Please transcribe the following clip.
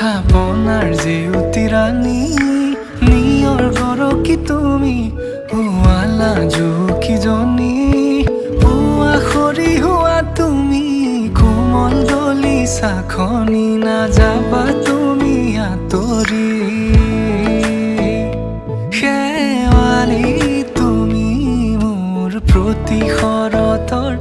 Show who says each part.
Speaker 1: আপোনাৰ জেউতি ৰাণী নিয়ৰ গৰকি তুমি হুৱালা জুকিজনী পুৱা খৰি হোৱা তুমি কোমল দলি চাখনি নাযাবা তুমি আঁতৰি শেৱালি তুমি মোৰ প্ৰতি শৰতৰ